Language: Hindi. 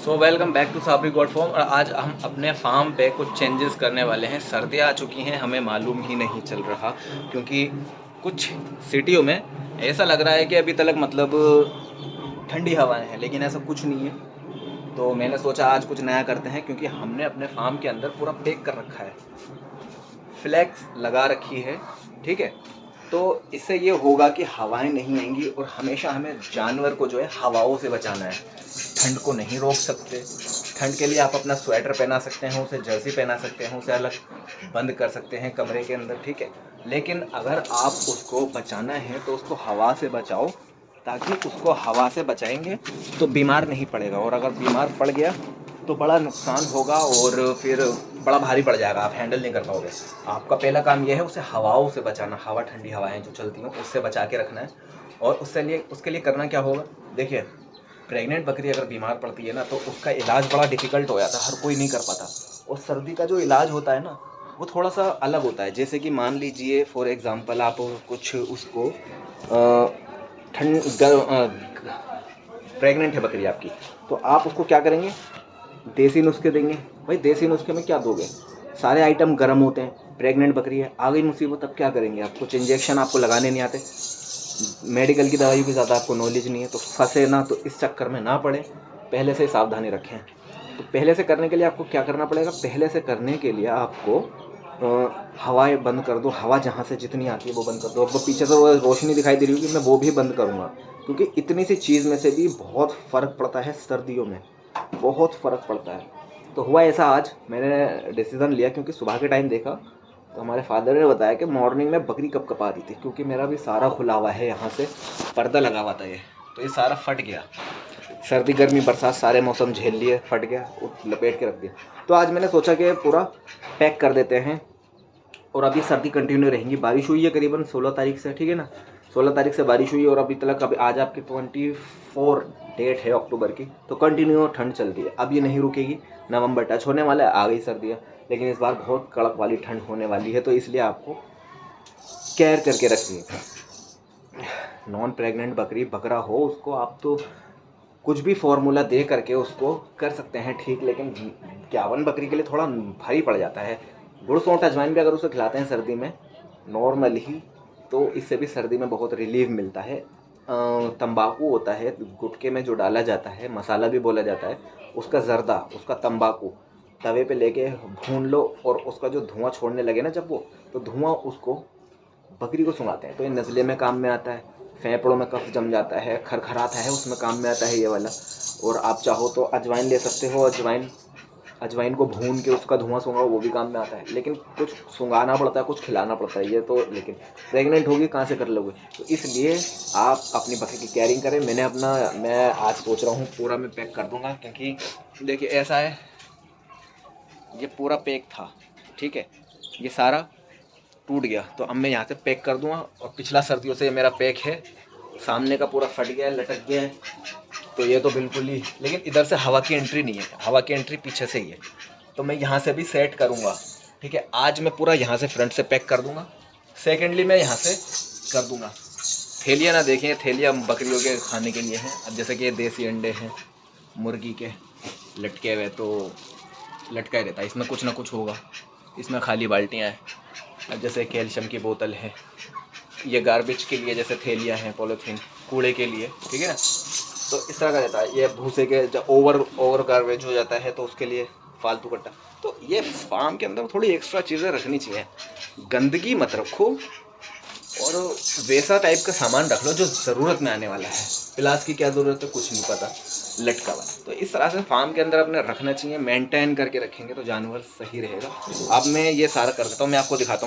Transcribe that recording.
So welcome back to Sabri god form. और आज हम अपने फार्म पे कुछ चेंजेस करने वाले हैं। सर्दियाँ आ चुकी हैं, हमें मालूम ही नहीं चल रहा, क्योंकि कुछ सिटियों में ऐसा लग रहा है कि अभी तक मतलब ठंडी हवाएं हैं, लेकिन ऐसा कुछ नहीं है। तो मैंने सोचा आज कुछ नया करते हैं, क्योंकि हमने अपने फार्म के अंदर पूरा पैक कर रखा है, फ्लैक्स लगा रखी है, ठीक है। तो इससे ये होगा कि हवाएं नहीं आएंगी, और हमेशा हमें जानवर को जो है हवाओं से बचाना है। ठंड को नहीं रोक सकते। ठंड के लिए आप अपना स्वेटर पहना सकते हैं, उसे जर्सी पहना सकते हैं, उसे अलग बंद कर सकते हैं कमरे के अंदर, ठीक है। लेकिन अगर आप उसको बचाना है तो उसको हवा से बचाओ, ताकि उसको हवा से बचाएंगे तो बीमार नहीं पड़ेगा। और अगर बीमार पड़ गया तो बड़ा नुकसान होगा, और फिर बड़ा भारी पड़ जाएगा, आप हैंडल नहीं कर पाओगे। आपका पहला काम यह है उसे हवाओं से बचाना। हवा, ठंडी हवाएं जो चलती हैं उससे बचा के रखना है। और उसके लिए करना क्या होगा, देखिए, प्रेग्नेंट बकरी अगर बीमार पड़ती है ना, तो उसका इलाज बड़ा डिफ़िकल्ट हो जाता है, हर कोई नहीं कर पाता। और सर्दी का जो इलाज होता है ना, वो थोड़ा सा अलग होता है। जैसे कि मान लीजिए फॉर एग्ज़ाम्पल आप कुछ उसको ठंड प्रेग्नेंट है बकरी आपकी, तो आप उसको क्या करेंगे, देसी नुस्खे देंगे। भाई देसी नुस्खे में क्या दोगे, सारे आइटम गर्म होते हैं। प्रेग्नेंट बकरी है, आ गई मुसीबत, अब क्या करेंगे। आप कुछ इंजेक्शन आपको लगाने नहीं आते, मेडिकल की दवाइयों की ज़्यादा आपको नॉलेज नहीं है, तो फंसे ना, तो इस चक्कर में ना पड़े, पहले से सावधानी रखें। तो पहले से करने के लिए आपको क्या करना पड़ेगा, पहले से करने के लिए आपको हवाएं बंद कर दो। हवा जहाँ से जितनी आती है वो बंद कर दो। अब वो पीछे से वो रोशनी दिखाई दे रही होगी, मैं वो भी बंद करूँगा, क्योंकि इतनी सी चीज़ में से भी बहुत फ़र्क पड़ता है सर्दियों में, बहुत फ़र्क पड़ता है। तो हुआ ऐसा, आज मैंने डिसीज़न लिया, क्योंकि सुबह के टाइम देखा तो हमारे फादर ने बताया कि मॉर्निंग में बकरी कब कपा रही थी, क्योंकि मेरा भी सारा खुला हुआ है, यहाँ से पर्दा लगा हुआ था ये, तो ये सारा फट गया। सर्दी गर्मी बरसात सारे मौसम झेल लिए, फट गया, लपेट के रख दिया। तो आज मैंने सोचा कि पूरा पैक कर देते हैं। और अभी सर्दी कंटिन्यू रहेंगी। बारिश हुई है करीबन 16 तारीख से, ठीक है ना, 16 तारीख से बारिश हुई, और अभी तक, अभी आज आपकी 24 डेट है अक्टूबर की, तो कंटिन्यू ठंड चल रही है। अब ये नहीं रुकेगी, नवंबर टच होने वाला है, आ गई सर्दियाँ, लेकिन इस बार बहुत कड़क वाली ठंड होने वाली है। तो इसलिए आपको केयर करके रखिए। नॉन प्रेग्नेंट बकरी बकरा हो, उसको आप तो कुछ भी फार्मूला दे करके उसको कर सकते हैं, ठीक, लेकिन 51 बकरी के लिए थोड़ा भारी पड़ जाता है। गुड़ सौंठ अजवाइन भी अगर उसे खिलाते हैं सर्दी में नॉर्मल ही, तो इससे भी सर्दी में बहुत रिलीफ मिलता है। तंबाकू होता है गुटखे में जो डाला जाता है, मसाला भी बोला जाता है, उसका जर्दा, उसका तंबाकू तवे पे लेके भून लो, और उसका जो धुआं छोड़ने लगे ना जब वो, तो धुआं उसको बकरी को सुंघाते हैं, तो ये नज़ले में काम में आता है। फेफड़ों में कफ जम जाता है, खरखराता है, उसमें काम में आता है ये वाला। और आप चाहो तो अजवाइन ले सकते हो, अजवाइन को भून के उसका धुआं सूंघाओ, वो भी काम में आता है। लेकिन कुछ सूंघाना पड़ता है, कुछ खिलाना पड़ता है, ये तो, लेकिन प्रेग्नेंट होगी कहाँ से कर लोगे। तो इसलिए आप अपनी बकरी की केयरिंग करें। मैं आज सोच रहा हूँ पूरा मैं पैक कर दूँगा, क्योंकि देखिए ऐसा है, ये पूरा पैक था, ठीक है, ये सारा टूट गया, तो अब मैं यहाँ से पैक कर दूँगा। और पिछला सर्दियों से ये मेरा पैक है, सामने का पूरा फट गया है, लटक गया है, तो ये तो बिल्कुल ही, लेकिन इधर से हवा की एंट्री नहीं है, हवा की एंट्री पीछे से ही है, तो मैं यहाँ से भी सेट करूँगा, ठीक है। आज मैं पूरा यहाँ से फ्रंट से पैक कर दूँगा, सेकेंडली मैं यहाँ से कर दूँगा। थैलियाँ ना देखें, थैलियाँ बकरियों के खाने के लिए हैं। अब जैसे कि ये देसी अंडे हैं मुर्गी के लटके हुए, तो लटका ही रहता है, इसमें कुछ ना कुछ होगा। इसमें खाली बाल्टियाँ हैं। अब जैसे कैल्शियम की बोतल है, ये गार्बेज के लिए जैसे थैलियाँ हैं, पॉलीथीन कूड़े के लिए, ठीक है ना, तो इस तरह का रहता है। ये भूसे के जब ओवर गार्बेज हो जाता है तो उसके लिए फालतू कट्टा। तो ये फार्म के अंदर थोड़ी एक्स्ट्रा चीज़ें रखनी चाहिए, गंदगी मत रखो, और वैसा टाइप का सामान रख लो जो ज़रूरत में आने वाला है। प्लास की क्या ज़रूरत है, कुछ नहीं पता, लटका हुआ। तो इस तरह से फार्म के अंदर अपने रखना चाहिए, मेंटेन करके रखेंगे तो जानवर सही रहेगा। अब मैं ये सारा कर देता हूँ, मैं आपको दिखाता हूँ।